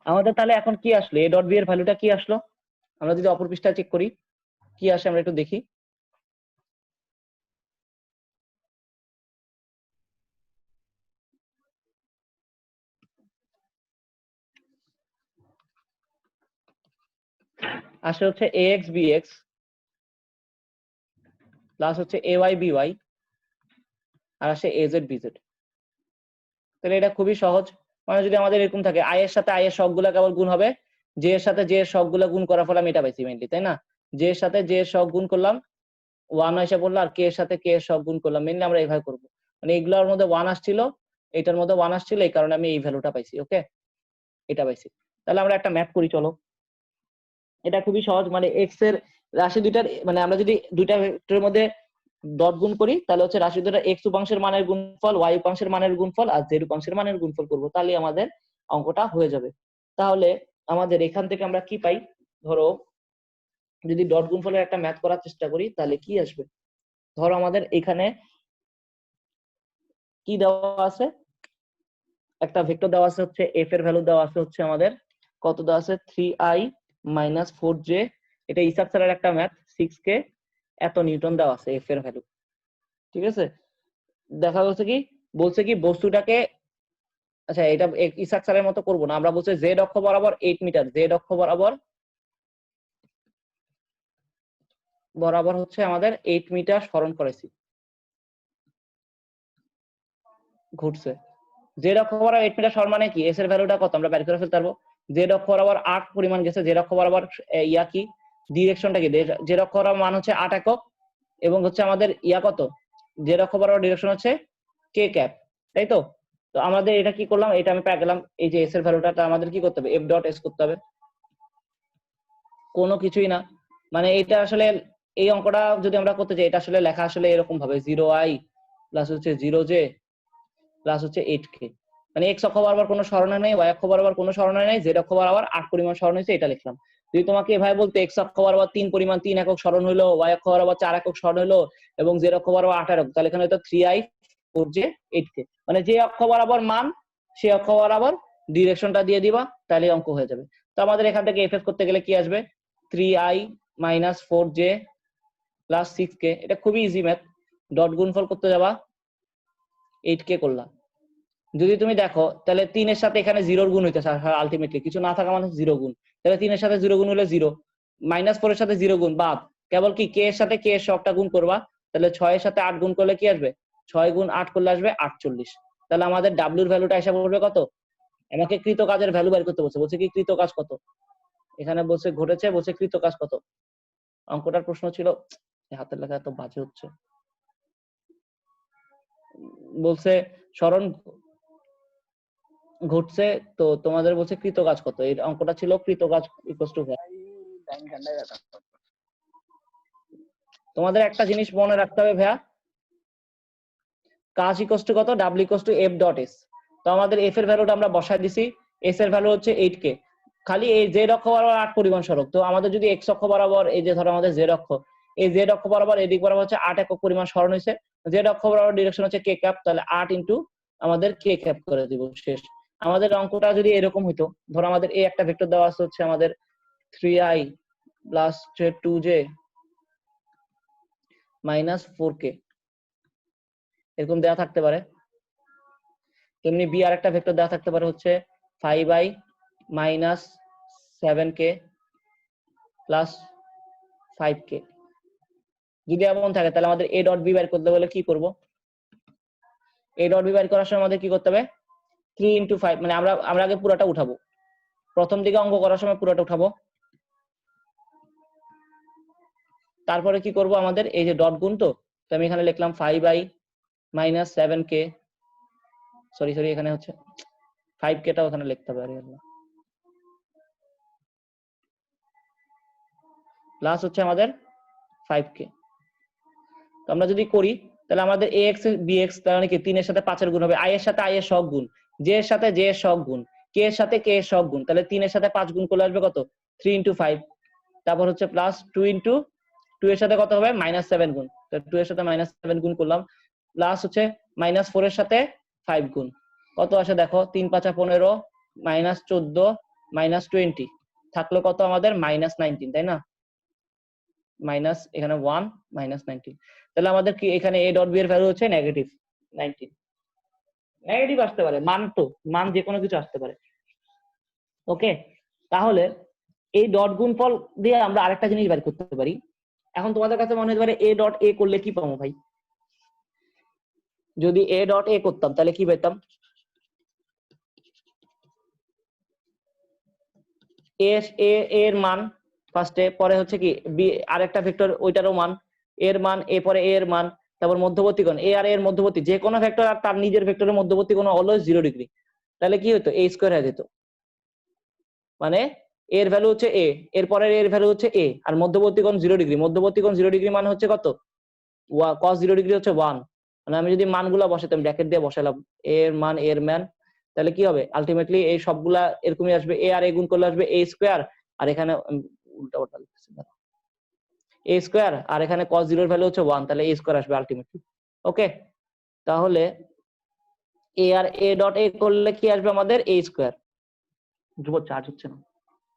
আমাদের তাহলে এখন কি আসলো, a ডট b এর ভ্যালুটা কি আসলো? আমরা যদি অপর পৃষ্ঠা চেক করি কি আসে আমরা একটু দেখি। আসে হচ্ছে ax bx প্লাস হচ্ছে ay by আর আসে az bz। তাহলে এটা খুবই সহজ, মানে যদি আমাদের এরকম থাকে i এর সাথে i এর সবগুলা কেবল গুণ হবে, j এর সাথে j এর সবগুলা গুণ করার ফলে আমি এটা পাইছি মেইনলি, তাই না? j এর সাথে j এর সব গুণ করলাম 1 এসে পড়লো, আর k এর সাথে k এর সব গুণ করলাম, মেইনলি আমরা এইভাবে করব। মানে এগুলোর মধ্যে 1 আসছিল, এটার মধ্যে 1 আসছিল, এই কারণে আমি এই ভ্যালুটা পাইছি। ওকে, এটা পাইছি। তাহলে আমরা একটা ম্যাথ করি চলো। এটা খুবই সহজ, মানে x এর রাশি দুইটার, মানে আমরা যদি দুইটা ভেক্টরের মধ্যে ডট গুণ করি তাহলে হচ্ছে রাশি দুইটার x উপাংশের মানের গুণফল, y উপাংশের মানের গুণফল আর z উপাংশের মানের গুণফল করব, তাহলে আমাদের অঙ্কটা হয়ে যাবে। তাহলে আমাদের এখান থেকে আমরা কি পাই, ধরো যদি ডট গুণফলের একটা ম্যাথ করার চেষ্টা করি তাহলে কি আসবে। ধরো আমাদের এখানে কি দেওয়া আছে, একটা ভেক্টর দেওয়া আছে হচ্ছে f এর ভ্যালু দেওয়া আছে হচ্ছে আমাদের কত দেওয়া আছে 3i - 4j, এটা ইসাক স্যারের একটা ম্যাথ 6k এত নিউটন দেওয়া আছে f এর ভ্যালু। ঠিক আছে, দেখা যাচ্ছে কি বলছে কি বস্তুটাকে, আচ্ছা এটা ইসাক স্যারের মতো করবো না, আমরা বলছি জেড অক্ষ বরাবর 8 মিটার, জেড অক্ষ বরাবর বরাবর হচ্ছে আমাদের 8 মিটার সরণ করেছি, ঘুরছে। জেড অক্ষ বরাবর 8 মিটার সরণ মানে কি, এস এর ভ্যালুটা কত আমরা বের করে ফেলতে পারবো। জেড অক্ষ বরাবর 8 পরিমাণ গেছে, জেড অক্ষ বরাবর ইয়া কি ডিরেকশনটা কি, জেড অক্ষ বরাবর মান হচ্ছে 8 একক, এবং হচ্ছে আমাদের ইয়া কত, জেড অক্ষ বরাবর ডিরেকশন হচ্ছে কে ক্যাপ, তাই তো? তো আমাদের এটা কি করলাম, এটা আমি পেয়ে গেলাম, এই যে এস এর ভ্যালুটা আমাদের কি করতে হবে, এফ ডট এস করতে হবে। কোনো কিছুই না, মানে এটা আসলে এই অঙ্কটা যদি আমরা করতে চাই এটা আসলে লেখা আসলে এরকম ভাবে 0i প্লাস হচ্ছে 0j প্লাস হচ্ছে 8k, মানে এক্স অক্ষ বরাবর কোনো সরণে নেই, ওয়াই অক্ষ বরাবর কোনো সরণে নেই, জেড অক্ষ বরাবর 8 পরিমাণ সরণ হয়েছে, এটা লিখলাম। যদি তোমাকে এভাবে বলতে এক্স অক্ষ বরাবর 3 পরিমাণ 3 একক সরণ হলো, ওয়াই অক্ষ বরাবর 4 একক সরণ হলো এবং জেড অক্ষ বরাবর 8 একক, তাহলে এখানে হয়তো 3i 4j 8k, মানে যে অক্ষ বরাবর মান সেই অক্ষ বরাবর ডিরেকশনটা দিয়ে দিবা, তাহলে অঙ্ক হয়ে যাবে। তো আমাদের এখান থেকে এফএস করতে গেলে কি আসবে, 3i - 4j প্লাস 6k, এটা খুবই ইজি ম্যাথ। ডট গুণফল করতে যাবা 8k করলাম, যদি তুমি দেখো তাহলে 3 এর সাথে এখানে 0 গুণ হইতেছে আলটিমেটলি, কিছু না থাকা মানে 0 গুণ, তাহলে 3 এর সাথে 0 গুণ হলে 0, -4 এর সাথে 0 গুণ বাদ, কেবল কি k এর সাথে k এর সবটা গুণ করবা, তাহলে 6 এর সাথে 8 গুণ করলে কি আসবে, 6 গুণ 8 করলে আসবে 48। তাহলে আমাদের w এর ভ্যালুটা এসে পড়বে কত, আমাকে কৃত কাজের ভ্যালু বের করতে বলছে, বলছে কি কৃত কাজ কত, এখানে বলছে ঘটেছে, বলছে কৃত কাজ কত। অঙ্কটার প্রশ্ন ছিল, হাতের লেখা এত বাজে হচ্ছে, বলছে স্মরণ ঘটছে, তো তোমাদের বলছে কৃত কাজ কত, এই অঙ্কটা ছিল কৃত কাজ ইকুয়াল টু। তোমাদের একটা জিনিস মনে রাখতে হবে ভাইয়া, কাজ ইকুয়াল টু কত, W equal to F dot S. তো আমাদের এফ এর ভ্যালুটা আমরা বসাই দিছি, এস এর ভ্যালু হচ্ছে 8k, খালি এই জেড অক্ষ বরাবর 8 পরিমাণ সরক, তো আমাদের যদি এক্স অক্ষ বরাবর এই যে ধরো আমাদের জেড অক্ষ, এই জেড অক্ষ বরাবর এদিক বরাবর হচ্ছে 8 একক পরিমাণ সরণ হয়েছে, জেড অক্ষ বরাবর ডিরেকশন হচ্ছে কে ক্যাপ, তাহলে 8 ইনটু আমাদের কে ক্যাপ করে দিব, শেষ। আমাদের অঙ্কটা যদি এরকম হইতো, ধরো আমাদের এই একটা ভেক্টর দেওয়া আছে হচ্ছে আমাদের 3i plus 2j minus 4k, এরকম দেওয়া থাকতে পারে। তেমনি বি আর একটা ভেক্টর দেওয়া থাকতে পারে হচ্ছে 5i - 7k প্লাস 5k। যদি এমন থাকে তাহলে আমাদের a ডট বি বের করতে হলে কি করব, a ডট বি বের করার সময় আমাদের কি করতে হবে, 3 ইনটু 5, মানে আমরা আগে পুরোটা উঠাবো, প্রথম দিকে অঙ্ক করার সময় পুরোটা উঠাবো, তারপরে কি করব, আমাদের এই যে ডট গুণ, তো আমি এখানে লিখলাম 5i - 7k, সরি এখানে হচ্ছে 5k টা ওখানে লিখতে পারি আমরা, প্লাস হচ্ছে আমাদের 5k। তো আমরা যদি করি তাহলে আমাদের ax bx তাহলে কি 3 এর সাথে 5 এর গুণ হবে, i এর সাথে i এর সব গুণ, j এর সাথে j এর সব গুণ, k এর সাথে k এর সব গুণ, তাহলে 3 এর সাথে 5 গুণ করলে আসবে কত, 3 ইনটু 5, তারপর হচ্ছে প্লাস 2 ইনটু 2 এর সাথে কত হবে -7 গুণ, তো 2 এর সাথে -7 গুণ করলাম, প্লাস হচ্ছে -4 এর সাথে 5 গুণ, কত আসে দেখো, 3 5 15 -14 -20 থাকলো কত আমাদের -19, তাই না? মাইনাস এখানে 1 -19, তাহলে আমাদের কি এখানে a ডট b এর ভ্যালু হচ্ছে -19। নেগেটিভ আসতে পারে, মান যে কোনো কিছু আসতে পারে। ওকে, তাহলে এই ডট গুণফল দিয়ে আমরা আরেকটা জিনিস বের করতে পারি। এখন তোমাদের কাছে মনে হতে পারে a ডট a করলে কি পাবো ভাই? যদি a ডট a করতাম তাহলে কি পেতাম? a এর মান ফার্স্টে, পরে হচ্ছে কি b আরেকটা ভেক্টর ওইটারও মান, এর মান a, পরে a এর মান, তারপর মধ্যবর্তী কোণ a আর a এর মধ্যবর্তী যে কোনো ভেক্টর আর তার নিজের ভেক্টরের মধ্যবর্তী কোণ অলওয়েজ 0 ডিগ্রি। তাহলে কি হতো? a স্কয়ার হয়ে যেত। মানে এর ভ্যালু হচ্ছে a, এর পরের এর ভ্যালু হচ্ছে a, আর মধ্যবর্তী কোণ 0 ডিগ্রি। মধ্যবর্তী কোণ 0 ডিগ্রি মানে হচ্ছে কত? cos 0 ডিগ্রি হচ্ছে 1। মানে আমি যদি মানগুলা বসাতাম, ব্র্যাকেট দিয়ে বসালাম এর মান, তাহলে কি হবে? আলটিমেটলি এই সবগুলা এরকমই আসবে, a আর a গুণ করলে আসবে a স্কয়ার, আর এখানে উল্টা পাল্টা লিখতেছি, a স্কয়ার, আর এখানে cos 0 এর ভ্যালু হচ্ছে 1, তাহলে a স্কয়ার আসবে আলটিমেটলি। ওকে, তাহলে a আর a ডট a করলে কি আসবে আমাদের? a square. ধ্রুব চার্জ হচ্ছে না,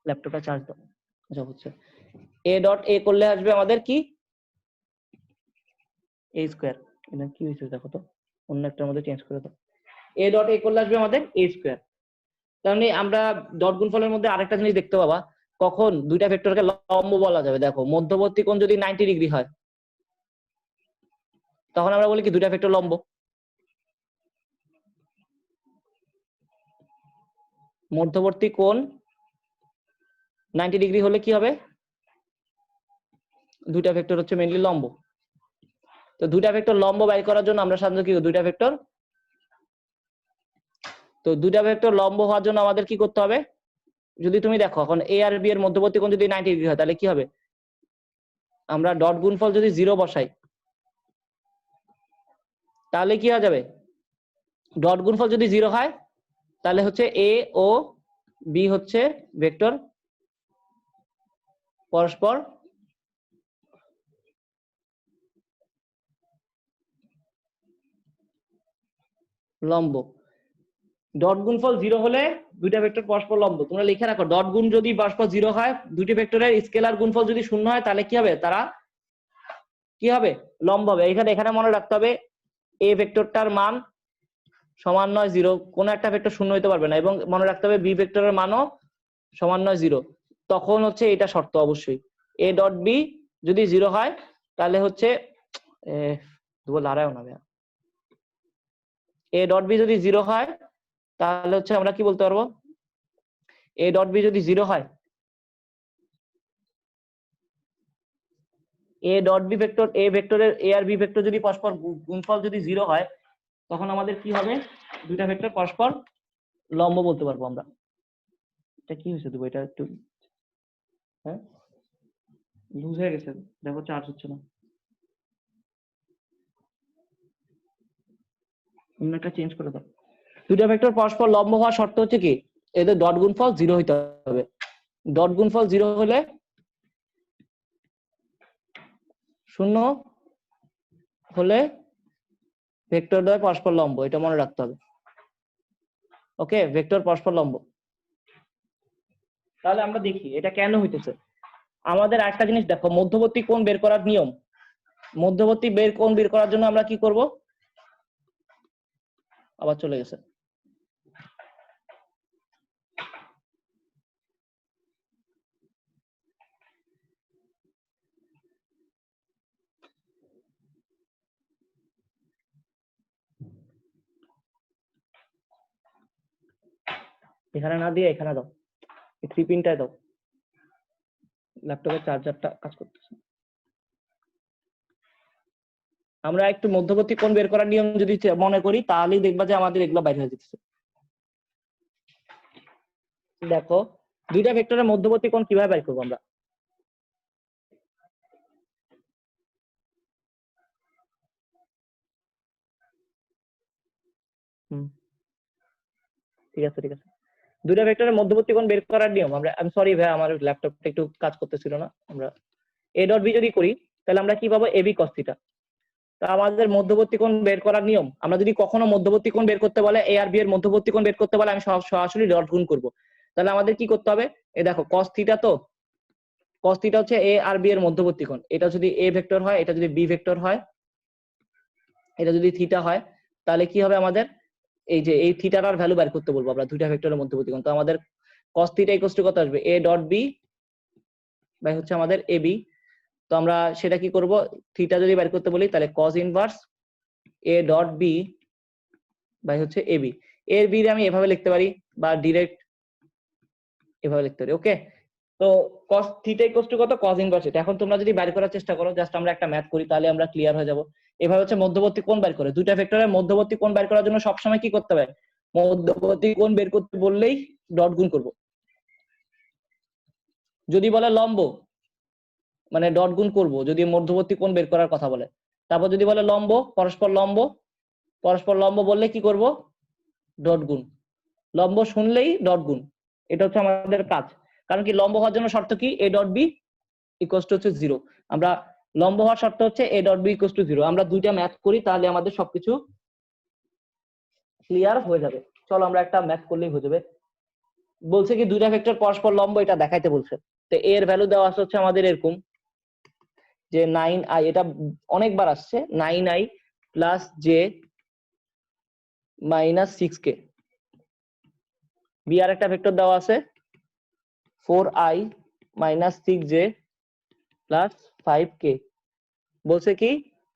ল্যাপটপটা চার্জ দাও। আচ্ছা হচ্ছে, a ডট a করলে আসবে আমাদের কি? a square. এটা কি হয়েছে দেখো তো, অন্য একটার মধ্যে চেঞ্জ করে দাও। a ডট a করলে আসবে আমাদের a স্কয়ার। তাহলে আমরা ডট গুণফলের মধ্যে আরেকটা জিনিস দেখতে পাবা, কখন দুইটা ভেক্টরকে লম্ব বলা যাবে। দেখো, মধ্যবর্তী কোণ যদি 90 ডিগ্রি হয় তখন আমরা বলি কি দুইটা ভেক্টর লম্ব। মধ্যবর্তী কোণ 90 ডিগ্রি হলে কি হবে? দুইটা ভেক্টর হচ্ছে মেইনলি লম্ব। তো দুইটা ভেক্টর লম্ব বের করার জন্য আমরা সাধারণত কি দুইটা ভেক্টর লম্ব হওয়ার জন্য আমাদের কি করতে হবে? যদি তুমি দেখো এখন a আর b এর মধ্যবর্তী কোণ যদি 90 ডিগ্রি হয় তাহলে কি হবে? আমরা ডট গুণফল যদি 0 বসাই তাহলে কি হয়ে যাবে? ডট গুণফল যদি 0 হয় তাহলে হচ্ছে a ও b হচ্ছে ভেক্টর পরস্পর লম্ব। ডট গুণফল 0 হলে দুইটা ভেক্টর পরস্পর লম্ব। তোমরা লিখে রাখো, ডট গুণ যদি পরস্পর 0 হয়, দুটি ভেক্টরের স্কেলার গুণফল যদি 0 হয় তাহলে কি হবে? তারা কি হবে? লম্ব হবে। এখানে মনে রাখতে হবে a ভেক্টরটার মান সমান নয় 0, কোন একটা ভেক্টর শূন্য হতে পারবে না, এবং মনে রাখতে হবে b ভেক্টরের মানও সমান নয় 0। তখন হচ্ছে এটা শর্ত অবশ্যই, a ডট b যদি 0 হয় তাহলে হচ্ছে a ডট b যদি 0 হয় তাহলে হচ্ছে আমরা কি বলতে পারবো? a ডট b যদি 0 হয়, a dot b vector, a ভেক্টরের a আর b ভেক্টর যদি পরস্পর গুণফল যদি 0 হয় তখন আমাদের কি হবে? দুইটা ভেক্টর পরস্পর লম্ব বলতে পারবো আমরা। এটা কি হয়েছে দেবো? এটা একটু হ্যাঁ লুজ হয়ে গেছে, দেখো চার্জ হচ্ছে না। অন্য একটা চেঞ্জ করে দাও। দুইটা ভেক্টর পরস্পর লম্ব হওয়ার শর্ত হচ্ছে কি এদের ডট গুণফল 0 হইতে হবে। ডট গুণফল 0 হলে 0 হলে ভেক্টর দ্বয় পরস্পর লম্ব, এটা মনে রাখতে হবে। ওকে, ভেক্টর পরস্পর লম্ব। তাহলে আমরা দেখি এটা কেন হইতেছে। আমাদের আরেকটা জিনিস দেখো, মধ্যবর্তী কোণ বের করার নিয়ম। মধ্যবর্তী কোণ বের করার জন্য আমরা কি করব? আবার চলে গেছে। এখানে না দিয়ে এখানে দাও, এই 3 পিনটায় দাও, ল্যাপটপের চার্জারটা কাজ করতেছে। আমরা একটু মধ্যবর্তী কোণ বের করার নিয়ম যদি মনে করি তাহলেই দেখবা যে আমাদের এগুলো বাইরে হয়ে যেতেছে। দেখো, দুইটা ভেক্টরের মধ্যবর্তী কোণ কিভাবে বের করবো আমরা? ঠিক আছে দুইটা ভেক্টরের মধ্যবর্তী কোণ বের করার নিয়ম আমরা, আমি সরি ভাই আমার ল্যাপটপটা একটু কাজ করতেছিল না। আমরা a ডট b যদি করি তাহলে আমরা কি পাবো? ab cos θ। তা আমাদের মধ্যবর্তী কোণ বের করার নিয়ম, আমরা যদি কখনো মধ্যবর্তী কোণ বের করতে বলে a আর b এর মধ্যবর্তী কোণ বের করতে বলে আমি সরাসরি ডট গুণ করব। তাহলে আমাদের কি করতে হবে, এই দেখো cos থিটা, তো cos থিটা হচ্ছে a আর b এর মধ্যবর্তী কোণ। এটা যদি a ভেক্টর হয়, এটা যদি b ভেক্টর হয়, এটা যদি থিটা হয়, তাহলে কি হবে আমাদের, এই যে এই থিটাটার ভ্যালু বের করতে বলবো আমরা দুইটা ভেক্টরের মধ্যবর্তী কোণ। তো আমাদের cos থিটা ইকুয়াল টু কত আসবে, a ডট b বাই হচ্ছে আমাদের ab। তো আমরা সেটা কি করব, থিটা যদি বের করতে বলি তাহলে cos inverse a dot b by হচ্ছে ab। এর বি আমি এভাবে লিখতে পারি বা ডিরেক্ট এভাবে লিখতে পারি। ওকে, তো cos থিটা ইকুয়াল টু কত, cos ইনভার্স এটা। এখন তোমরা যদি বের করার চেষ্টা করো, জাস্ট আমরা একটা ম্যাথ করি তাহলে আমরা ক্লিয়ার হয়ে যাব। এভাবে হচ্ছে মধ্যবর্তী কোণ বের করে, দুইটা ভেক্টরের মধ্যবর্তী কোণ বের করার জন্য সবসময় কি করতে হবে, মধ্যবর্তী কোণ বের করতে বললেই ডট গুণ করব। যদি বলে লম্ব, মানে ডট গুণ করব যদি মধ্যবর্তী কোণ বের করার কথা বলে। তারপর যদি বলে লম্ব, পরস্পর লম্ব, পরস্পর লম্ব বললে কি করব, ডট গুণ। লম্ব শুনলেই ডট গুণ, এটা হচ্ছে আমাদের কাজ। কারণ কি, লম্ব হওয়ার জন্য শর্ত কি, a dot B equal to হচ্ছে 0। আমরা লম্ব হওয়ার শর্ত হচ্ছে a dot B equal to 0। আমরা দুইটা ম্যাথ করি তাহলে আমাদের সবকিছু ক্লিয়ার হয়ে যাবে। চলো আমরা একটা ম্যাথ করলেই হয়ে যাবে। বলছে কি দুইটা ভেক্টর পরস্পর লম্ব, এটা দেখাইতে বলছে। তো a এর ভ্যালু দেওয়া আছে হচ্ছে আমাদের এরকম যে 9i, এটা অনেকবার আসছে, 9i plus J minus 6k। B আর একটা ভেক্টর দেওয়া আছে 4i minus 6j plus 5k। বলছে কি,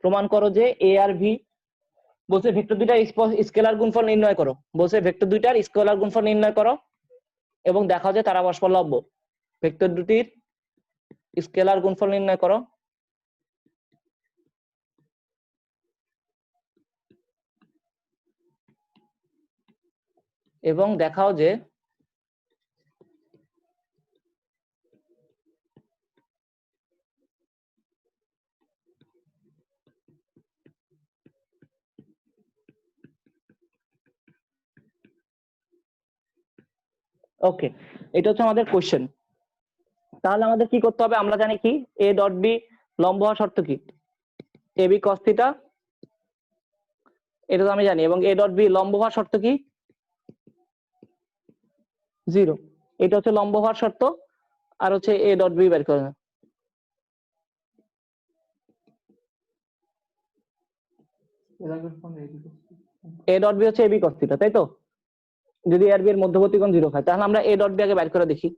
প্রমাণ করো যে এ আর ভি, বলছে ভেক্টর দুইটার স্কেলার গুণফল নির্ণয় করো, বলছে ভেক্টর দুইটার স্কেলার গুণফল নির্ণয় করো এবং দেখাও যে তারা পরস্পর লম্ব। ভেক্টর দুটির স্কেলার গুণফল নির্ণয় করো এবং দেখাও যে ওকে, এটা হচ্ছে আমাদের কোশ্চেন। তাহলে আমাদের কি করতে হবে, আমরা জানি কি এ ডট বি লম্ব হওয়ার শর্ত কি, এ বি কস থিটা, এটা তো আমি জানি। এবং এ ডট বি লম্ব হওয়ার শর্ত কি, 0। এটা হচ্ছে লম্ব হওয়ার শর্ত। আর হচ্ছে এ ডট বি বের করে, এ ডট বি হচ্ছে এ বি কস থিটা, তাই তো। যদি এর বি এর মধ্যবর্তী কোণ 0 হয়, তাহলে আমরা এ ডট বি আগে বের করে দেখি।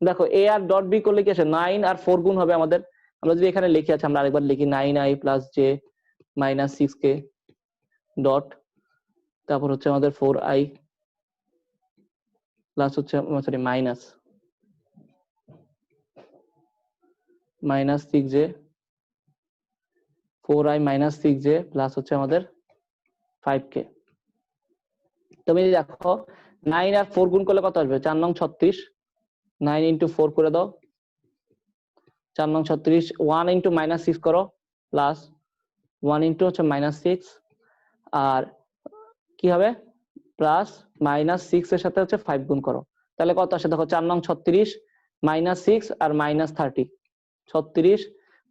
দেখো এ আর ডট বি করলে কি আছে, 9 আর 4 গুণ হবে আমাদের। আমরা যদি এখানে লিখে আছে, আমরা আরেকবার লিখি 9i plus J minus 6k dot, তারপর হচ্ছে আমাদের 4i প্লাস হচ্ছে sorry minus 6j, 4i minus 6j plus হচ্ছে আমাদের 5k। তুমি দেখো 9 আর 4 গুণ করলে কত আসবে, 4 নং 36, 9 ইন্টু 4 করে দাও, 4 নং 36, 1 ইন্টু মাইনাস 6 করো প্লাস 1 ইন্টু হচ্ছে মাইনাস 6, আর কি হবে প্লাস মাইনাস 6 এর সাথে হচ্ছে 5 গুণ করো, তাহলে কত আসে দেখো, 4 নং 36 মাইনাস 6 আর মাইনাস 30, 36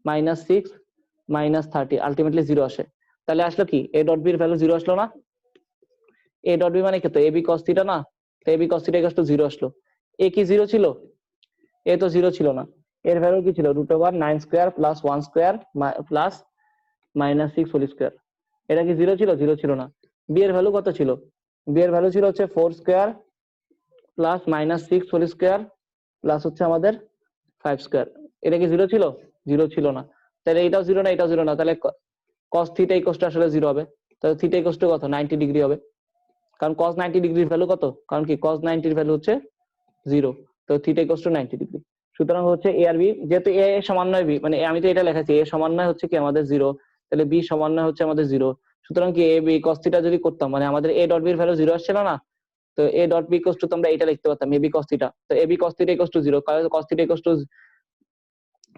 মাইনাস 6 মাইনাস 30, আলটিমেটলি 0 আসে। তাহলে আসলো কি, এ ডট বি এর ভ্যালু 0 আসলো না। এ ডট বি মানে কি, তো এ বি কস থিটা না, তো A B cos theta equal to 0 আসলো। এ কি 0 ছিল, এ তো 0 ছিল না। এর ভ্যালু কি ছিল, √9 square plus 1 square plus minus 6 whole square. এটা কি 0 ছিল, 0 ছিল না। বি এর ভ্যালু কত ছিল, বি এর ভ্যালু ছিল হচ্ছে 4 square plus minus 6 whole square plus হচ্ছে আমাদের 5 স্কয়ার। এটা কি 0 ছিল, 0 ছিল না। তাহলে এটাও 0 না, এটাও 0 না, তাহলে cos থিটা ইকুয়াল টু আসলে 0 হবে। তাহলে থিটা ইকুয়াল টু কত, 90 ডিগ্রি হবে। কারণ cos 90 ডিগ্রির ভ্যালু কত, কারণ কি cos 90 এর ভ্যালু হচ্ছে 0, তো থিটা ইকুয়াল টু 90 ডিগ্রি। সুতরাং হচ্ছে এ আর বি, যেহেতু এ সমন্বয় বি, মানে আমি তো এটা লেখাচ্ছি এ সমন্বয় হচ্ছে কি আমাদের 0, তাহলে বি সমন্বয় হচ্ছে আমাদের 0। সুতরাং কি এ বি cos থিটা যদি করতাম, মানে আমাদের এ ডট বি এর ভ্যালু 0 আসছিল না, তো A dot B equal to তোমরা এটা লিখতে পারতাম এ বি cos থিটা। তো A B cos theta equal to 0, কারণ cos theta equal to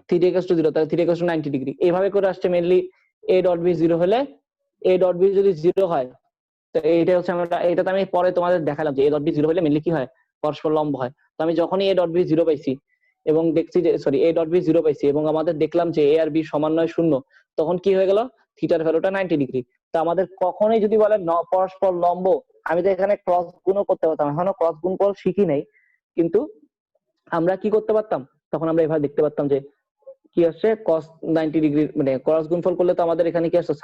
theta equal to 0, তাহলে থিটা ইকুয়াল টু 90 ডিগ্রি। এইভাবে করে আসছে মেইনলি। এ ডট বি 0 হলে, এ ডট বি যদি 0 হয়, তো এইটা হচ্ছে আমরা, এটা তো আমি পরে তোমাদের দেখালাম যে এ ডট বি 0 হলে মেইনলি কি হয়, পরস্পর লম্ব হয়। তো আমি যখনই এ ডট বি 0 পাইছি এবং দেখছি যে সরি এ ডট বি 0 পাইছি এবং আমাদের দেখলাম যে এ আর বি সমন্বয় 0, তখন কি হয়ে গেল, থিটার ভ্যালুটা 90 ডিগ্রি। তো আমাদের কখনোই যদি বলে পরস্পর লম্ব আমি তো এখানে ক্রস গুণও করতে পারতাম, এখনো ক্রস গুণফল শিখি নাই, কিন্তু আমরা কি করতে পারতাম, তখন আমরা এভাবে দেখতে পারতাম যে কি আসছে cos 90 ডিগ্রি, মানে ক্রস গুণফল করলে তো আমাদের এখানে কি আসতো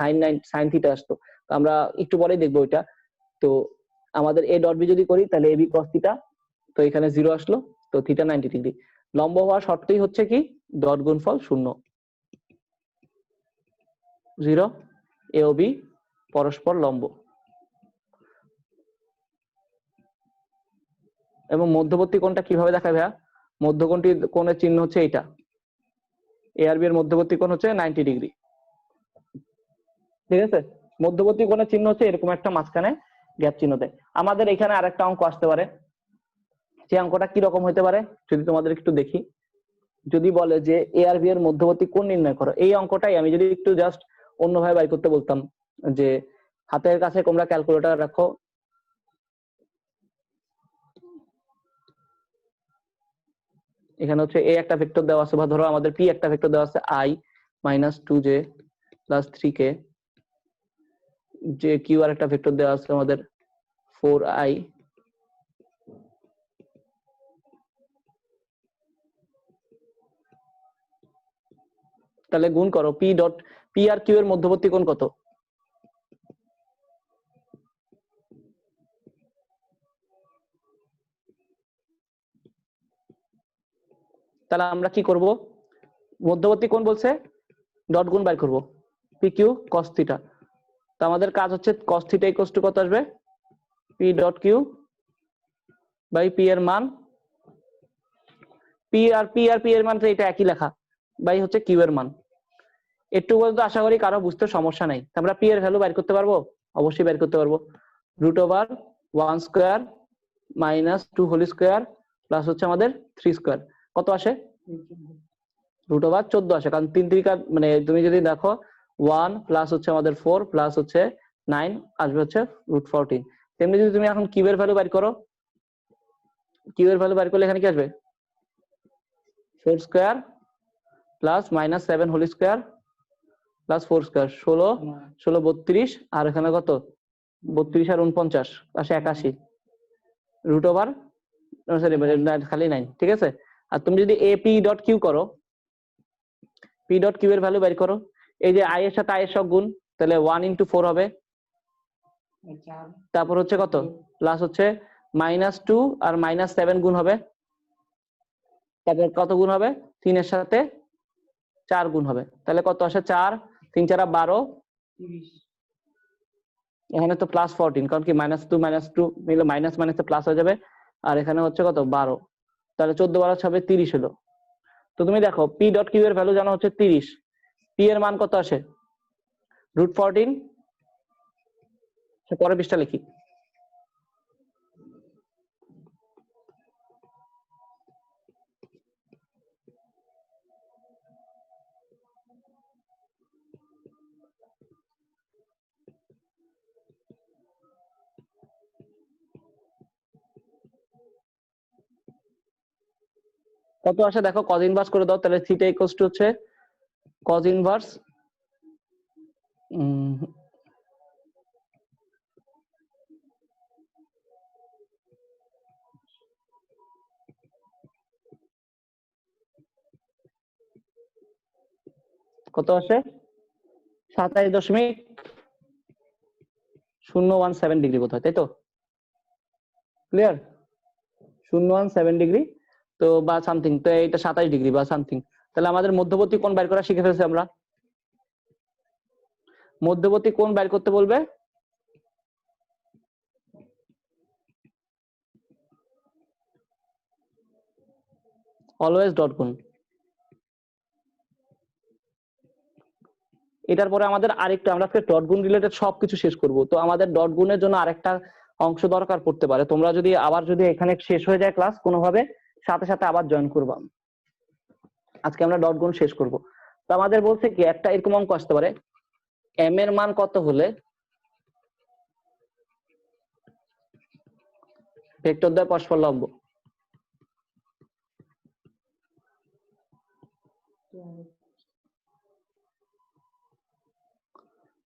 sin থিটা আসতো। তো আমরা একটু পরেই দেখবো ওইটা। তো আমাদের a ডট বি যদি করি তাহলে ab cos থিটা, তো এখানে 0 আসলো, তো থিটা 90 ডিগ্রি। লম্ব হওয়ার শর্তই হচ্ছে কি ডট গুণফল 0, 0 a ও b পরস্পর লম্ব। এবং মধ্যবর্তী কোণটা কিভাবে দেখায় ভাইয়া? মধ্যকোণটি কোণের চিহ্ন হচ্ছে এইটা, এ আর বি এর মধ্যবর্তী কোণ হচ্ছে 90 ডিগ্রি, ঠিক আছে। মধ্যবর্তী কোণের চিহ্ন হচ্ছে এরকম একটা মাঝখানে গ্যাপ চিহ্ন দেয়। আমাদের এখানে আরেকটা অঙ্ক আসতে পারে, সেই অঙ্কটা কি রকম হতে পারে যদি তোমাদের একটু দেখি। যদি বলে যে এ আর বি এর মধ্যবর্তী কোণ নির্ণয় করো, এই অঙ্কটাই আমি যদি একটু জাস্ট অন্যভাবে বাই করতে বলতাম, যে হাতের কাছে তোমরা ক্যালকুলেটর রাখো, এখানে হচ্ছে এ একটা ভেক্টর দেওয়া আছে, বা ধরো আমাদের পি একটা ভেক্টর দেওয়া আছে i - 2j + 3k, যে কিউ আর একটা ভেক্টর দেওয়া আছে আমাদের 4i, তাহলে গুণ করো পি আর কিউ এর মধ্যবর্তী কোণ কত? তাহলে আমরা কি করব, মধ্যবর্তী কোণ বলছে ডট গুণ বাই করব, পি কিউ cos থিটা। তো আমাদের কাজ হচ্ছে cos থিটা = কত আসবে, P dot Q by P এর মান, পি আর পি এর মান তো এটা একই লেখা, বাই হচ্ছে কিউ এর মান। একটু পর্যন্ত আশা করি কারো বুঝতে সমস্যা নাই। আমরা পি এর ভ্যালু বের করতে পারবো, অবশ্যই বের করতে পারবো। √1² - 2 হোল স্কোয়ার প্লাস হচ্ছে আমাদের 3 স্কোয়ার, কত আসে? √14 আসে, কারণ 3 3 মানে তুমি যদি দেখো 1 প্লাস হচ্ছে আমাদের 4 প্লাস হচ্ছে 9 আসবে হচ্ছে √14। তেমনি যদি তুমি এখন কিউবের ভ্যালু বের করো, কিউবের ভ্যালু বের করলে এখানে কি আসবে, 4 square plus -7 whole square plus 4 square, 16 16 32, আর এখানে কত 32 আর 49 আসে 81, সরি খালি 9, ঠিক আছে। আর তুমি যদি এ পি ডট কিউ করো, পি ডট কিউ এর ভ্যালু বের করো, এই যে i এর সাথে i এর সব গুণ, তাহলে 1 × 4 হবে, তারপর হচ্ছে কত প্লাস হচ্ছে -2 আর -7 গুণ হবে, তারপর কত গুণ হবে, 3 এর সাথে 4 গুণ হবে, তাহলে কত আসে 4 3 4 12, এখানে তো +14, কারণ কি -2 -2 মিলে মাইনাস মাইনাসে প্লাস হয়ে যাবে, আর এখানে হচ্ছে কত 12, তাহলে 14 12 হবে 30 হলো। তো তুমি দেখো পি ডট কিউ এর ভ্যালু জানা হচ্ছে 30, পি এর মান কত আসে √14, পরের পৃষ্ঠা লিখি। কত আসে দেখো, cos ইনভার্স করে দাও, তাহলে থিটা হচ্ছে cos ইনভার্স কত আসে 27.017 ডিগ্রি বোধ হয়, তাই তো? ক্লিয়ার, 017 ডিগ্রি, তো বা সামথিং, তো এটা 27 ডিগ্রি বা সামথিং। তাহলে আমাদের মধ্যবর্তী কোণ বের করা শিখে ফেলছি আমরা। মধ্যবর্তী কোণ বের করতে বলবে অলওয়েজ ডট গুণ। এটার পরে আমাদের আরেকটা, আমরা আজকে ডট গুণ রিলেটেড সবকিছু শেষ করব, তো আমাদের ডট গুণের জন্য আরেকটা অংশ দরকার পড়তে পারে। তোমরা যদি আবার যদি এখানে শেষ হয়ে যায় ক্লাস কোনোভাবে, সাথে সাথে আবার জয়েন করবা। আজকে আমরা ডট গুণ শেষ করব। তো আমাদের বলছে কি একটা এরকম অঙ্ক আসতে পারে, এম এর মান কত হলে ভেক্টর দ্বয় পরস্পর লম্ব।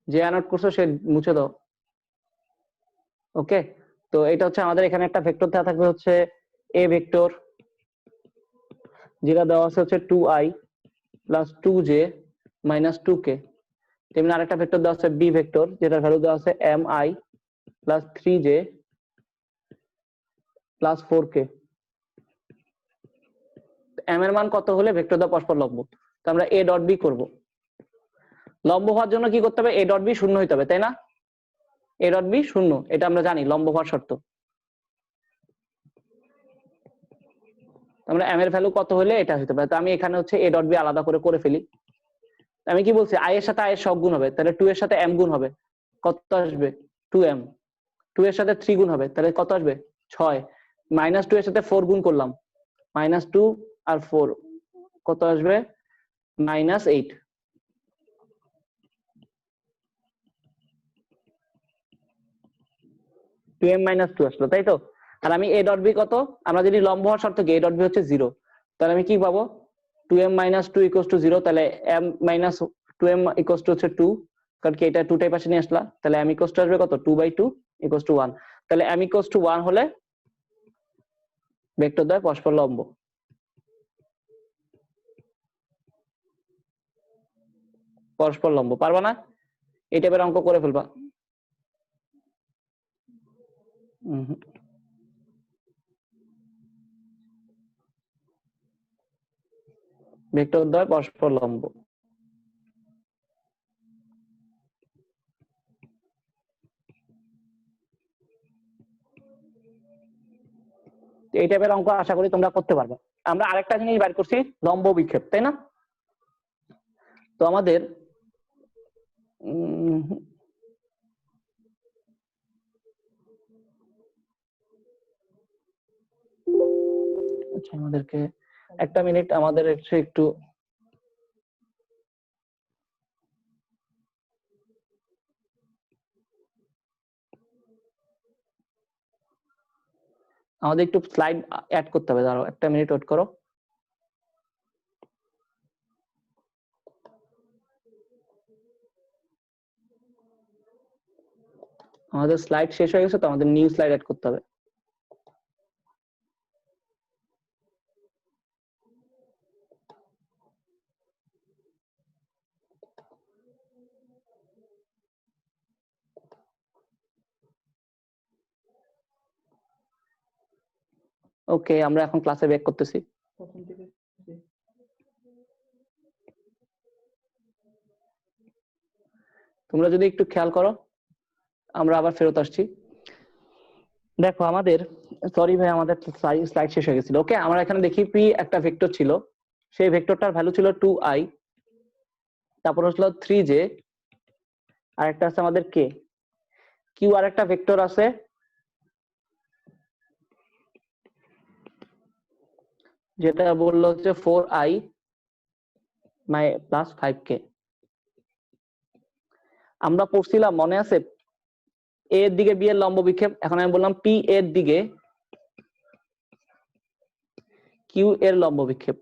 যে অ্যানোট করছো সে মুছে দাও, ওকে। তো এটা হচ্ছে আমাদের এখানে একটা ভেক্টর দেওয়া থাকবে হচ্ছে এ ভেক্টর, যেটা দেওয়া আছে হচ্ছে 2i plus 2j minus 2k। তেমনি আরেকটা ভেক্টর দেওয়া আছে বি ভেক্টর, যেটার ভ্যালু দেওয়া আছে mi plus 3j plus 4k। M এর মান কত হলে ভেক্টর দ্বয় পরস্পর লম্ব? তো আমরা এ ডট বি করবো। লম্ব হওয়ার জন্য কি করতে হবে? এ ডট বি শূন্য হইতে হবে, তাই না? এ ডট বি শূন্য, এটা আমরা জানি লম্ব হওয়ার শর্ত। আমরা এম এর ভ্যালু কত হলে এটা হতে পারে। তো আমি এখানে হচ্ছে এ ডট বি আলাদা করে ফেলি। আমি কি বলছি, আই এর সাথে আই এর সব গুণ হবে, তাহলে 2 এর সাথে m গুণ হবে, কত আসবে? 2m। 2 এর সাথে 3 গুণ হবে, তাহলে কত আসবে? 6। মাইনাস 2 এর সাথে 4 গুণ করলাম, মাইনাস 2 আর 4 কত আসবে? মাইনাস 8। টু এম মাইনাস 2 আসলো, তাই তো? আর আমি এ ডট বি কত, আমরা যদি লম্ব হওয়ার শর্ত কি, এ ডট বি হচ্ছে 0, তাহলে আমি কি পাবো? 2m মাইনাস 2 ইকুয়ালস টু 0, তাহলে m minus 2m equals to হচ্ছে 2, কারণ কি এটা 2 টাই পাশে নিয়ে আসলা, তাহলে m ইকুয়ালস টু আসবে কত? 2/2 ইকুয়ালস টু 1। তাহলে m ইকুয়ালস টু 1 হলে ভেক্টর দ্বয় পরস্পর লম্ব। পরস্পর লম্ব পারবা না? এই টাইপের অঙ্ক করে ফেলবা। ভেক্টর দ্বয় পরস্পর লম্ব। এই টাইপের অঙ্ক আশা করি তোমরা করতে পারবে। আমরা আরেকটা জিনিস বের করছি, লম্ব বিক্ষেপ, তাই না? তো আমাদের আচ্ছা, আমাদেরকে একটা মিনিট, আমাদের একটু স্লাইড অ্যাড করতে হবে, দাঁড়াও একটা মিনিট ওয়েট করো। আমাদের স্লাইড শেষ হয়ে গেছে, তো আমাদের নিউ স্লাইড অ্যাড করতে হবে। ওকে, আমরা এখন ক্লাসে ব্যাক করতেছি। তোমরা যদি একটু খেয়াল করো, আমরা আবার ফেরত আসছি। দেখো আমাদের, সরি ভাই, আমাদের স্লাইড শেষ হয়ে গেছিল। ওকে, আমরা এখানে দেখি পি একটা ভেক্টর ছিল, সেই ভেক্টরটার ভ্যালু ছিল 2i, তারপর হলো 3j, আর একটা আছে আমাদের কে। কিউ আর একটা ভেক্টর আছে, যেটা বললো হচ্ছে 4i প্লাস 5k। আমরা পড়ছিলাম, মনে আছে, এ এর দিকে বি এর লম্ব বিক্ষেপ। এখন আমি বললাম পি এর দিকে কিউ এর লম্ব বিক্ষেপ।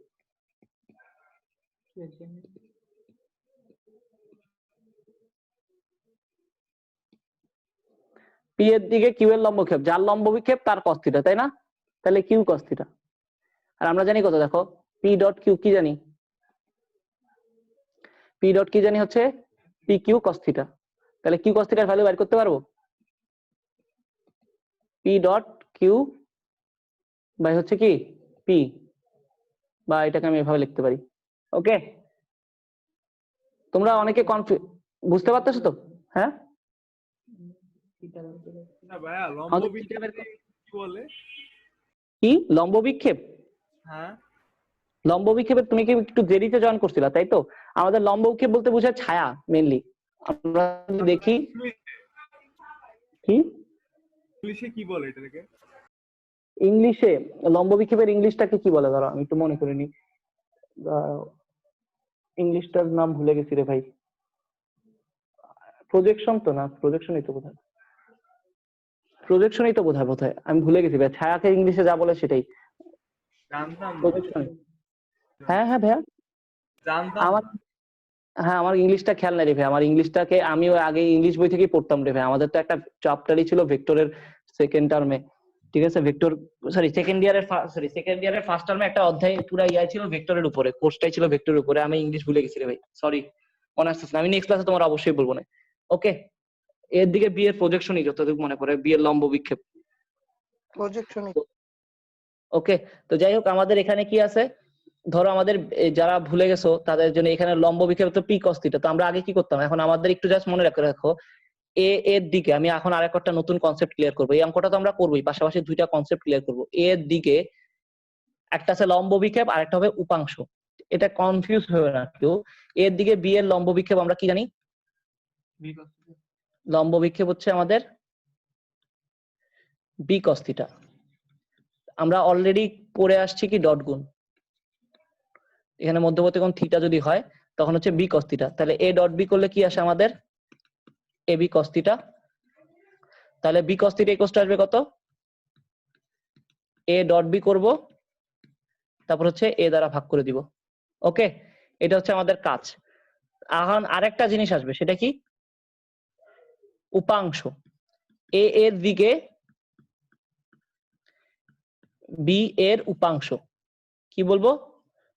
পি এর দিকে কিউ এর লম্ব বিক্ষেপ, যার লম্ব বিক্ষেপ তার cos থিটা, তাই না? তাহলে কিউ cos থিটা। আর আমরা জানি কত, দেখো পি ডট কিউ কি জানি, পি ডট কি জানি হচ্ছে পি কিউ cos থিটা। তাহলে কিউ cos থিটার ভ্যালু বের করতে পারবো। পি ডট কিউ বাই হচ্ছে কি পি, বা এটাকে আমি এভাবে লিখতে পারি। ওকে, তোমরা অনেকে বুঝতে পারতেছো তো? হ্যাঁ, কি লম্ব বিক্ষেপ? হ্যাঁ, লম্ব বিক্ষেপে তুমি কি একটু দেরিতে জয়েন করছিলা, তাই তো? আমাদের লম্ব বিক্ষেপ বলতে বোঝায় ছায়া মেইনলি। আমরা দেখি কি ইংলিশে কি বলে এটাকে। ইংলিশে লম্ব বিক্ষেপের ইংলিশটাকে কি বলে, ধরো আমি একটু মনে করিনি, ইংলিশটার নাম ভুলে গেছি রে ভাই। প্রজেকশন তো না, প্রজেকশনই তো বোধহয়, প্রজেকশনই তো বোধহয় আমি ভুলে গেছি ভাই। ছায়াকে ইংলিশে যা বলে সেটাই জানতাম না। প্রজেকশন। হ্যাঁ হ্যাঁ ভাইয়া, জানতাম আমার, না। হ্যাঁ আমার ইংলিশটা খেয়াল নাই রে ভাই। আমার ইংলিশটাকে আমি আগে ইংলিশ বই থেকেই পড়তাম রে ভাই। আমাদের তো একটা চ্যাপ্টারই ছিল ভেক্টরের সেকেন্ড টার্মে, ঠিক আছে, ভেক্টর সেকেন্ড ইয়ারের ফার্স্ট টার্মে একটা অধ্যায় পুরো ছিল ভেক্টরের উপরে, কোর্সটাই ছিল ভেক্টরের উপরে। আমি ইংলিশ ভুলে গেছি রে ভাই, সরি, মনে আসতেছে না। আমি নেক্সট ক্লাসে তোমার অবশ্যই বলবো না। ওকে, এর দিকে বি এর প্রজেকশনই যতটুকু মনে পড়ে, বি এর লম্ব বিক্ষেপ প্রজেকশনই। ওকে, তো যাই হোক আমাদের এখানে কি আছে, ধরো আমাদের যারা ভুলে গেছো তাদের জন্য এখানে লম্ব বিক্ষেপ তো পি কস থিটা। তো আমরা আগে কি করতাম, এখন আমাদের একটু জাস্ট মনে রাখো এ এর দিকে, আমি এখন আরেকটা নতুন কনসেপ্ট ক্লিয়ার করবো। এই অঙ্কটা তো আমরা করবোই, পাশাপাশি দুইটা কনসেপ্ট ক্লিয়ার করবো। এর দিকে একটা আছে লম্ব বিক্ষেপ আর একটা হবে উপাংশ। এটা কনফিউজ হবে না কেউ। এর দিকে বি এর লম্ব বিক্ষেপ আমরা কি জানি, লম্ব বিক্ষেপ হচ্ছে আমাদের বি কস থিটা। আমরা অলরেডি পড়ে আসছি কি ডট গুণ, এখানে মধ্যবর্তী কোণ থিটা যদি হয় তখন হচ্ছে বি কস থিটা। তাহলে এ ডট বি করলে কি আসে আমাদের, এ বি কস থিটা। তাহলে B cos theta equal to আসবে কত, এ ডট বি করব, তারপর হচ্ছে এ দ্বারা ভাগ করে দিব। ওকে, এটা হচ্ছে আমাদের কাজ। এখন আরেকটা জিনিস আসবে, সেটা কি, উপাংশ। এ এর দিকে বি এর উপাংশ কি বলবো,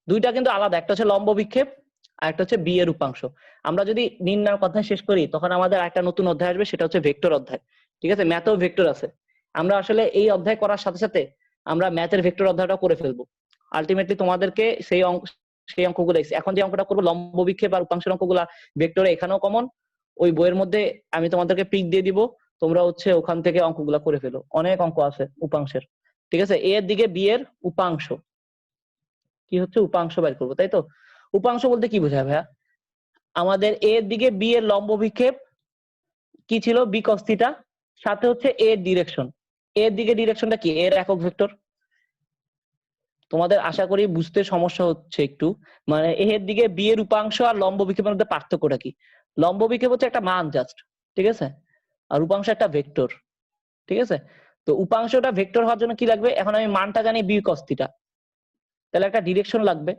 দুইটা কিন্তু আলাদা, একটা হচ্ছে লম্ব বিক্ষেপ আর একটা হচ্ছে বি এর উপাংশ। আমরা যদি নির্ণয়ের কথা শেষ করি তখন আমাদের একটা নতুন অধ্যায় আসবে, সেটা হচ্ছে ভেক্টর অধ্যায়। ঠিক আছে, ম্যাথেও ভেক্টর আছে। আমরা আসলে এই অধ্যায় করার সাথে সাথে আমরা ম্যাথের ভেক্টর অধ্যায়টা করে ফেলবো। আলটিমেটলি তোমাদেরকে সেই অঙ্কগুলো, এখন যে অঙ্কটা করবো লম্ব বিক্ষেপ আর উপাংশের অঙ্কগুলা ভেক্টরে এখানেও কমন, ওই বইয়ের মধ্যে আমি তোমাদেরকে পিক দিয়ে দিব, তোমরা হচ্ছে ওখান থেকে অঙ্কগুলা করে ফেলো। অনেক অঙ্ক আছে উপাংশের। ঠিক আছে, এর দিকে বি এর উপাংশ কি হচ্ছে, উপাংশ বের করবো, তাই তো। উপাংশ বলতে কি বোঝায় ভাইয়া, আমাদের এর দিকে বি এর লম্ব বিক্ষেপ কি ছিল, বি কস থিটা, সাথে হচ্ছে এর ডিরেকশন। এর দিকে ডিরেকশনটা কি, এর একক ভেক্টর। তোমাদের আশা করি বুঝতে সমস্যা হচ্ছে একটু, মানে এর দিকে বি এর উপাংশ আর লম্ব বিক্ষেপের মধ্যে পার্থক্যটা কি। লম্ব বিক্ষেপ হচ্ছে একটা মান জাস্ট, ঠিক আছে, আর উপাংশ একটা ভেক্টর। ঠিক আছে, তো উপাংশটা ভেক্টর হওয়ার জন্য কি লাগবে, এখন আমি মানটা জানি বি কস থিটা, তাহলে একটা ডিরেকশন লাগবে।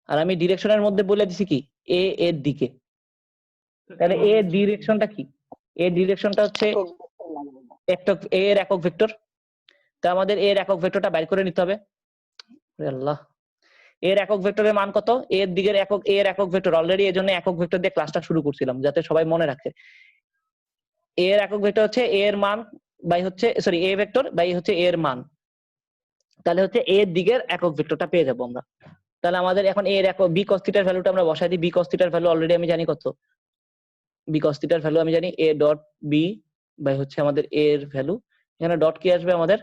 আর আমি ডিরেকশনের মধ্যে বলে দিছি কি, এ এর দিকে। তাহলে এ ডিরেকশনটা কি, এ ডিরেকশনটা হচ্ছে একটা এ এর একক ভেক্টর। তা আমাদের এর একক ভেক্টরটা বাইর করে নিতে হবে। আল্লাহ, এর একক ভেক্টরের মান কত, এর দিকের একক, এর একক ভেক্টর অলরেডি এর জন্য একক ভেক্টর দিয়ে ক্লাসটা শুরু করছিলাম যাতে সবাই মনে রাখে। এর একক ভেক্টর হচ্ছে এর মান বাই হচ্ছে এ ভেক্টর বাই হচ্ছে এর মান। তাহলে হচ্ছে এর দিকের একক ভেক্টরটা পেয়ে যাবো আমরা। তাহলে আমাদের এখন এর একক বি কস থিটার ভ্যালুটা আমরা বসাই দিই। বি কস থিটার ভ্যালু অলরেডি আমি জানি কত, বি কস থিটার ভ্যালু আমি জানি এ ডট বি বাই হচ্ছে আমাদের এ এর ভ্যালু। এখানে ডট কি আসবে, আমাদের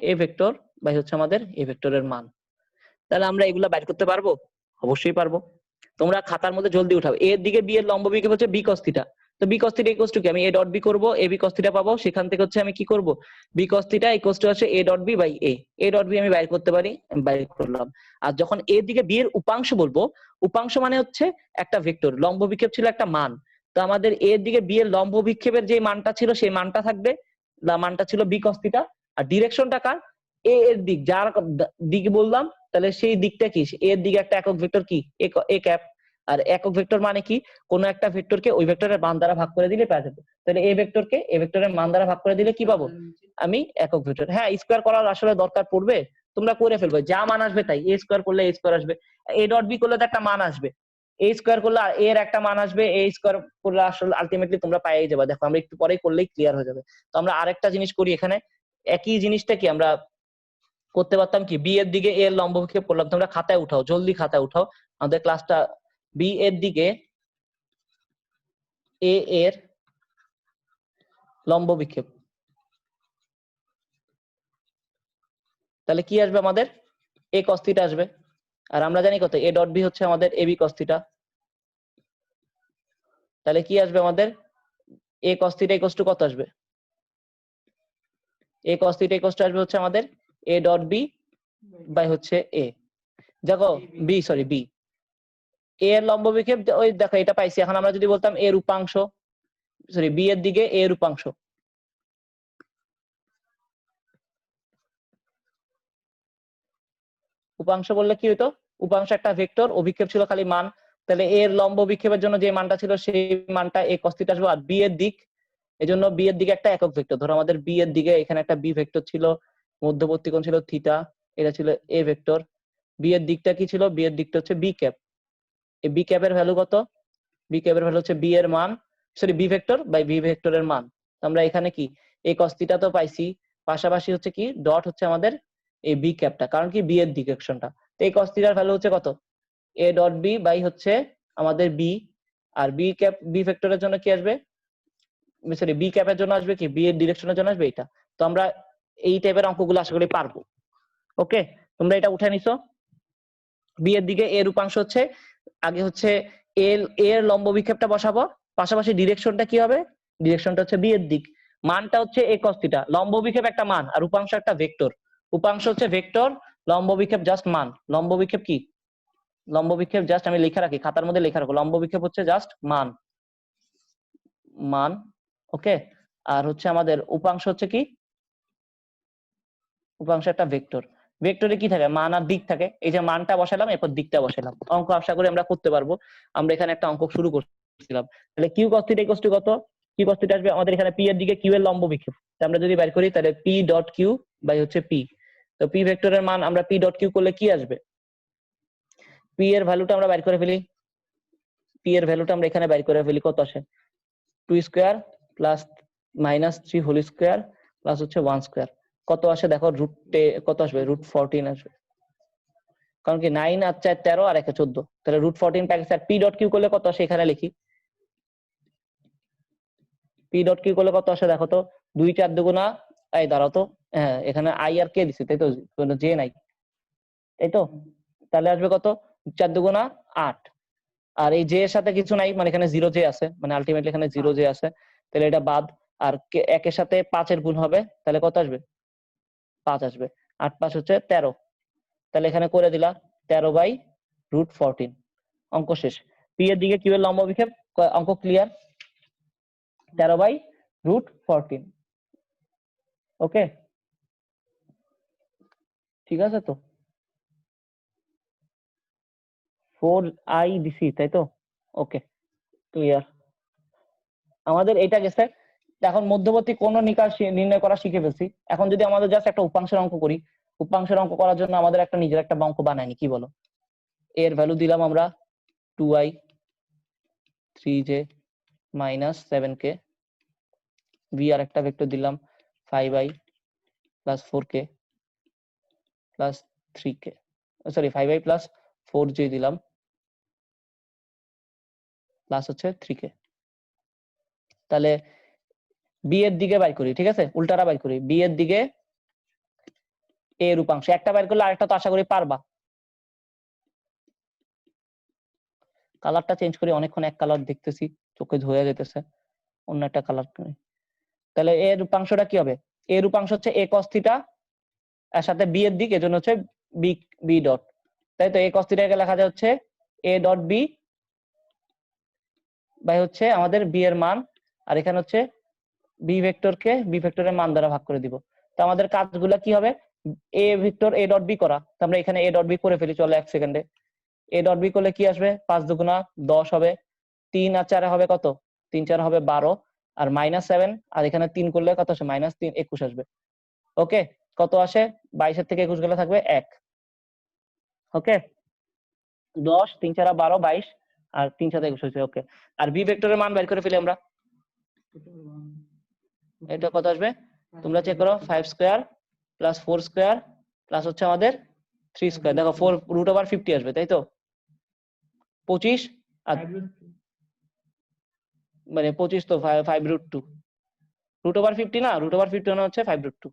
এ ভেক্টর বাই হচ্ছে আমাদের এ ভেক্টরের মান। তাহলে আমরা এগুলা বাইর করতে পারবো, অবশ্যই পারবো। তোমরা খাতার মধ্যে জলদি উঠাও, এর দিকে বি এর লম্ব বিক্ষেপ হচ্ছে বি কস থিটা। তো B cos theta equals to কি, আমি এ ডট বি করব, এ বি কস থিটা পাবো, সেখান থেকে হচ্ছে আমি কি করব, B cos theta equals to হচ্ছে A dot B by A. A dot B আমি বাইর করতে পারি, আমি বাইর করলাম। আর যখন এর দিকে বি এর উপাংশ বলবো, উপাংশ মানে হচ্ছে একটা ভেক্টর, লম্ব বিক্ষেপ ছিল একটা মান, তো আমাদের এর দিকে বি এর লম্ব বিক্ষেপের যে মানটা ছিল সেই মানটা থাকবে, মানটা ছিল বি কস থিটা। আর ডিরেকশনটা কার, এ এর দিক, যার দিক বললাম, তাহলে সেই দিকটা কি, এর দিকে একটা একক ভেক্টর কি, এ ক্যাপ। আর একক ভেক্টর মানে কি, কোন একটা ভেক্টরকে ওই ভেক্টরের মান দ্বারা ভাগ করে দিলে পেয়ে যাবে। তাহলে এ ভেক্টরকে এ ভেক্টরের মান দ্বারা ভাগ করে দিলে কি পাবো, আমি একক ভেক্টর। হ্যাঁ, স্কোয়ার করার আসলে দরকার পড়বে, তোমরা করে ফেলবে, যা মান আসবে তাই। এ স্কোয়ার করলে এ স্কোয়ার আসবে, এ ডট বি করলে তো একটা মান আসবে, এ স্কোয়ার করলে আর এর একটা মান আসবে, এ স্কোয়ার করলে আসলে আলটিমেটলি তোমরা পাইয়ে যাবে। দেখো আমরা একটু পরেই করলেই ক্লিয়ার হয়ে যাবে। তো আমরা আরেকটা জিনিস করি এখানে, একই জিনিসটা কি আমরা করতে পারতাম কি, বি এর দিকে এর লম্ব বিক্ষেপ করলাম। তোমরা খাতায় উঠাও, জলদি খাতায় উঠাও আমাদের ক্লাসটা। বি এর দিকে এ এর লম্ব বিক্ষেপ, তাহলে কি আসবে আমাদের, এ কস থিটা আসবে। আর আমরা জানি কত, এ ডট বি হচ্ছে আমাদের এ বি কস থিটা। তাহলে কি আসবে আমাদের, এ কস থিটা ইকুয়ালস টু কত আসবে, এ কস থিটা ইকুয়ালস টু আসবে হচ্ছে আমাদের এ ডট বি বাই হচ্ছে এ। দেখো বি বি এর লম্ব বিক্ষেপ, ওই দেখো এটা পাইছি। এখন আমরা যদি বলতাম এর উপাংশ, বি এর দিকে এর উপাংশ, উপাংশ বললে কি হইতো, উপাংশ একটা ভেক্টর, অভিক্ষেপ ছিল খালি মান। তাহলে এর লম্ব বিক্ষেপের জন্য যে মানটা ছিল সেই মানটা এ কস থিটা আসবে। আর বি এর দিক, এজন্য বি এর দিকে একটা একক ভেক্টর, ধরো আমাদের বি এর দিকে এখানে একটা বি ভেক্টর ছিল, মধ্যবর্তী কোণ ছিল থিটা, এটা ছিল এ ভেক্টর। বি এর দিকটা কি ছিল? বি এর দিকটা হচ্ছে বি ক্যাপ। এই বি ক্যাপের ভ্যালু কত? বি ক্যাপের ভ্যালু হচ্ছে বি এর মান, sorry B vector by B ভেক্টরের মান। আমরা এখানে কি এই cos থিটা তো পাইছি, পাশাপাশি হচ্ছে কি ডট হচ্ছে আমাদের এই বি ক্যাপটা, কারণ কি বি এর ডিরেকশনটা। তো এই cos থিটার ভ্যালু হচ্ছে কত? এ ডট বি বাই হচ্ছে আমাদের বি, আর বি ক্যাপ বি ভেক্টরের জন্য কি আসবে, সরি বি ক্যাপের জন্য আসবে কি বি এর ডিরেকশনের জন্য আসবে এটা। তো আমরা এই টাইপের অঙ্কগুলো আশা করি পারবো। ওকে, তোমরা এটা উঠে নিছো। বি এর দিকে এর রূপাংশ হচ্ছে, আগে হচ্ছে এর লম্ব বিক্ষেপটা বসাবো, পাশাপাশি ডিরেকশনটা কি হবে? ডিরেকশনটা হচ্ছে বি এর দিক, মানটা হচ্ছে এ cos থিটা। লম্ব বিক্ষেপ একটা মান আর উপাংশ একটা ভেক্টর। উপাংশ হচ্ছে ভেক্টর, লম্ব বিক্ষেপ জাস্ট মান। লম্ব বিক্ষেপ কি? লম্ব বিক্ষেপ জাস্ট আমি লিখে রাখি, খাতার মধ্যে লেখা রাখো, লম্ব বিক্ষেপ হচ্ছে জাস্ট মান, মান। ওকে, আর হচ্ছে আমাদের উপাংশ হচ্ছে কি? উপাংশ একটা ভেক্টর। ভেক্টরে কি থাকে? মান আর দিক থাকে। এই যে মানটা বসালাম, এরপর দিকটা বসালাম। অঙ্ক আশা করি আমরা করতে পারবো। আমরা এখানে একটা অঙ্ক শুরু করছিলাম। তাহলে Q cos theta equal to কত? কিউ cos থিটা আসবে আমাদের এখানে পি এর দিকে কিউ এর লম্ব বিক্ষেপ। আমরা যদি বের করি তাহলে পি ডট কিউ বাই হচ্ছে পি। তো পি ভেক্টরের মান আমরা পি ডট কিউ করলে কি আসবে? পি এর ভ্যালুটা আমরা বের করে ফেলি। পি এর ভ্যালুটা আমরা এখানে বের করে ফেলি, কত আসে? 2 square plus minus 3 whole square plus হচ্ছে 1 স্কয়ার। কত আসে দেখো? কত আসবে? √14 আসবে। কারণ কি 9 আর 4 13 আর 1 14, তাহলে √14 পাই গেছে। আর পি ডট কিউ করলে কত আসে এখানে লিখি। পি ডট কিউ করলে কত আসে দেখো তো? 2 4 দুগুণা, এই দাঁড়াও তো, হ্যাঁ এখানে আই আর কে দিছি তাই তো, কোনো জে নাই তাই তো, তাহলে আসবে কত? 4 দুগুণা 8। আর এই জে এর সাথে কিছু নাই, মানে এখানে 0 জে আছে, মানে আলটিমেটলি এখানে 0 জে আছে, তাহলে এটা বাদ। আর একের সাথে 5 এর গুণ হবে, তাহলে কত আসবে? 5 আসবে। 8 5 হচ্ছে 13, তাহলে এখানে করে দিলা 13/√14। অঙ্ক শেষ। পি এর দিকে কিউ এর লম্ব বিক্ষেপ, অঙ্ক ক্লিয়ার। 13/√14। ওকে, ঠিক আছে তো। 4i দিছি তাই তো। ওকে, ক্লিয়ার। আমাদের এটা গেছে। এখন মধ্যবর্তী কোণ নিকাশ নির্ণয় করা শিখে ফেলছি। এখন যদি আমাদের জাস্ট একটা উপাংশের অঙ্ক করি, উপাংশের অঙ্ক করার জন্য আমাদের একটা নিজের একটা অঙ্ক বানাইনি, কি বলো? এর ভ্যালু দিলাম আমরা 2i 3j minus 7k, B আর একটা ভেক্টর দিলাম 5i plus 4k plus 3k, sorry 5i plus 4j দিলাম প্লাস হচ্ছে 3k। তাহলে বি এর দিকে বাইর করি, ঠিক আছে, উল্টাটা বাইর করি। বি এর দিকে এ এর উপাংশ একটা বাইর করলে আরেকটা তো আশা করি পারবা। কালারটা চেঞ্জ করি, অনেকক্ষণ এক কালার দেখতেছি, চোখে ধোয়া যেতেছে, অন্য একটা কালার করি। তাহলে এর উপাংশটা কি হবে? এর উপাংশ হচ্ছে এ cos থিটা এর সাথে বি এর দিক, এজন্য হচ্ছে বি বি ডট, তাই তো। এ cos থিটাকে লেখা যায় হচ্ছে এ ডট বি বাই হচ্ছে আমাদের বি এর মান, আর এখানে হচ্ছে বি ভেক্টরকে বি ভেক্টরের মান দ্বারা ভাগ করে দিব। তো আমাদের কাজগুলো কি হবে? A vector A dot B করা, তো আমরা এখানে এ ডট বি করে ফেলি, চলো 1 সেকেন্ডে। এ ডট বি করলে কি আসবে? 5 দুগুণা 10 হবে, 3 আর 4 হবে কত? 3 4 হবে 12, আর -7, আর এখানে 3 করলে কত আসে? -3 21 আসবে। ওকে, কত আসে? 22 এর থেকে 21 গেলে থাকবে 1। ওকে, 10 3 4 12 22 আর 3 7 21 হয়েছে। ওকে, আর বি ভেক্টরের মান বের করে ফেলি আমরা। এটা কত আসবে তোমরা চেক করো? 5 স্কয়ার প্লাস 4 স্কয়ার প্লাস হচ্ছে আমাদের 3 স্কয়ার, দেখো 4√50 আসবে তাই তো। 25 আর মানে 25 তো 5√2, √50 না, √50 মানে হচ্ছে 5√2।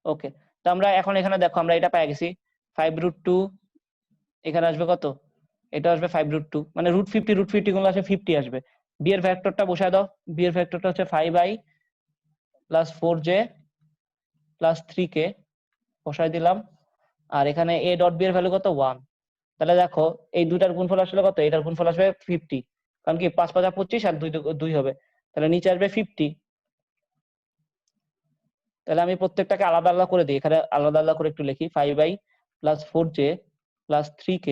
ওকে, তো আমরা এখন এখানে দেখো আমরা এটা পেয়ে গেছি 5√2, এখানে আসবে কত? এটা আসবে 5√2, মানে √50 গুলো আসে 50 আসবে। বি এর ভেক্টরটা বসায় দাও। বি এর ভেক্টরটা হচ্ছে 5i plus 4j plus 3k, বসাই দিলাম। আর এখানে এ ডট বি এর ভ্যালু কত? 1। তাহলে দেখো এই দুটার গুণফল আসলে কত? এটার গুণফল আসবে 50, কারণ কি 5 5 25 আর 2 2 হবে, তাহলে নিচে আসবে 50। তাহলে আমি প্রত্যেকটাকে আলাদা আলাদা করে দিই, এখানে আলাদা আলাদা করে একটু লিখি। 5i plus 4j plus 3k,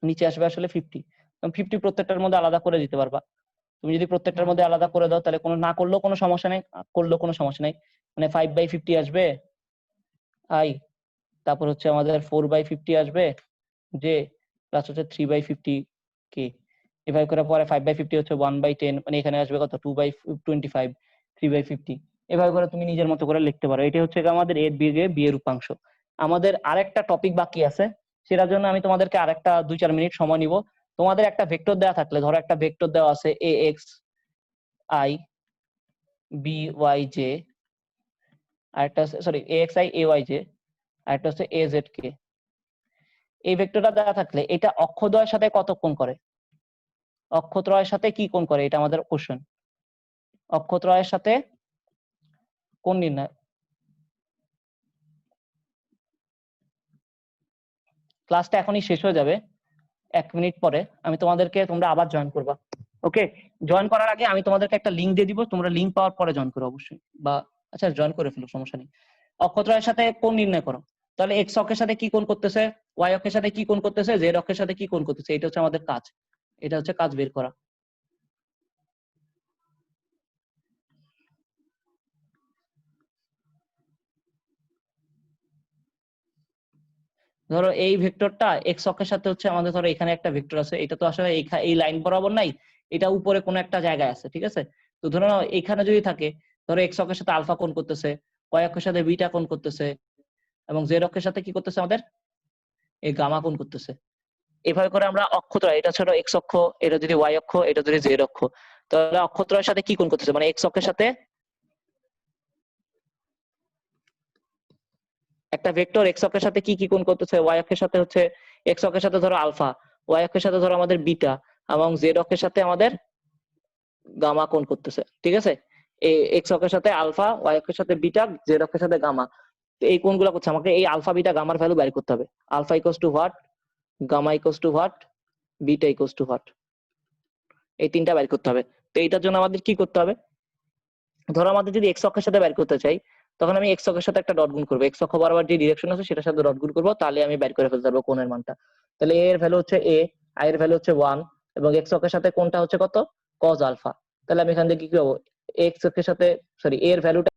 নিচে আসবে আসলে 50। 50 প্রত্যেকটার মধ্যে আলাদা করে দিতে পারবা। তুমি যদি প্রত্যেকটার মধ্যে আলাদা করে দাও তাহলে কোনো না করলেও কোনো সমস্যা নেই, করলেও কোনো সমস্যা নেই। মানে 5/50 আসবে আই, তারপর হচ্ছে আমাদের 4/50 আসবে যে, প্লাস হচ্ছে 3/50 কে। এভাবে করে পরে 5/50 হচ্ছে 1/10, মানে এখানে আসবে কত 2/25, 3/50। এভাবে করে তুমি নিজের মতো করে লিখতে পারো। এটা হচ্ছে আমাদের এর বি এর উপাংশ। আমাদের আরেকটা টপিক বাকি আছে, সেটার জন্য আমি তোমাদেরকে আরেকটা 2-4 মিনিট সময় নিব। তোমাদের একটা ভেক্টর দেওয়া থাকলে, ধরো একটা ভেক্টর দেওয়া আছে ax i by j, আরেকটা sorry ax i ay j, আরেকটা হচ্ছে az k। এই ভেক্টরটা দেওয়া থাকলে এটা অক্ষদ্বয়ের সাথে কত কোণ করে, অক্ষত্রয়ের সাথে কি কোণ করে, এটা আমাদের কোশ্চেন। অক্ষত্রয়ের সাথে কোণ নির্ণয়। ক্লাসটা এখনই শেষ হয়ে যাবে, 1 মিনিট পরে আমি তোমাদেরকে, তোমরা আবার জয়েন করবা। ওকে, জয়েন করার আগে আমি তোমাদেরকে একটা লিংক দিয়ে দিব, তোমরা লিংক পাওয়ার পরে জয়েন করো অবশ্যই, বা আচ্ছা জয়েন করে ফেলো, সমস্যা নেই। অক্ষত্রয়ের সাথে কোণ নির্ণয় করো। তাহলে এক্স অক্ষের সাথে কি কোণ করতেছে, ওয়াই অক্ষের সাথে কি কোণ করতেছে, জেড অক্ষের সাথে কি কোণ করতেছে, এটা হচ্ছে আমাদের কাজ। এটা হচ্ছে কাজ বের করা। ধরো এই ভেক্টরটা এক্স অক্ষের সাথে হচ্ছে আমাদের, ধরো এখানে একটা ভেক্টর আছে, এটা তো আসলে এই লাইন বরাবর নাই, এটা উপরে কোনো একটা জায়গায় আছে, ঠিক আছে। তো ধরো এখানে যদি থাকে, ধরো এক্স অক্ষের সাথে আলফা কোণ করতেছে, ওয়াই অক্ষের সাথে বিটা কোণ করতেছে, এবং জেড অক্ষের সাথে কি করতেছে আমাদের এই গামা কোণ করতেছে। এভাবে করে আমরা অক্ষত্রয়, এটা ছিল এক্স অক্ষ, এটা যদি ওয়াই অক্ষ, এটা যদি জেড অক্ষ, তাহলে অক্ষত্রয়ের সাথে কি কোণ করতেছে, মানে এক্স অক্ষের সাথে একটা ভেক্টর এক্স অক্ষের সাথে কি কি কোণ করতেছে, ওয়াই অক্ষের সাথে হচ্ছে, এক্স অক্ষের সাথে ধরো আলফা, ওয়াই অক্ষের সাথে ধরো আমাদের বিটা, এবং জেড অক্ষের সাথে আমাদের গামা কোণ করতেছে, ঠিক আছে। এই এক্স অক্ষের সাথে আলফা, ওয়াই অক্ষের সাথে বিটা, জেড অক্ষের সাথে গামা। এই কোণগুলো করছে, আমাকে এই আলফা বিটা গামার ভ্যালু বের করতে হবে। Alpha equals to what, gamma equals to what, beta equals to what, এই তিনটা বের করতে হবে। তো এইটার জন্য আমাদের কি করতে হবে, ধরো আমাদের যদি এক্স অক্ষের সাথে বের করতে চাই, তখন আমি এক্স অক্ষের সাথে একটা ডট গুণ করবো, এক্স অক্ষ বরাবর যে ডিরেকশন আছে সেটার সাথে ডট গুণ করবো, তাহলে আমি বের করে ফেলতে পারবো কোণের মানটা। তাহলে এ এর ভ্যালু হচ্ছে এ, আই এর ভ্যালু হচ্ছে 1, এবং এক্স অক্ষের সাথে কোণটা হচ্ছে কত, কজ আলফা। তাহলে আমি এখান থেকে কি পাবো, এক্স অক্ষের সাথে সরি এ এর ভ্যালুটা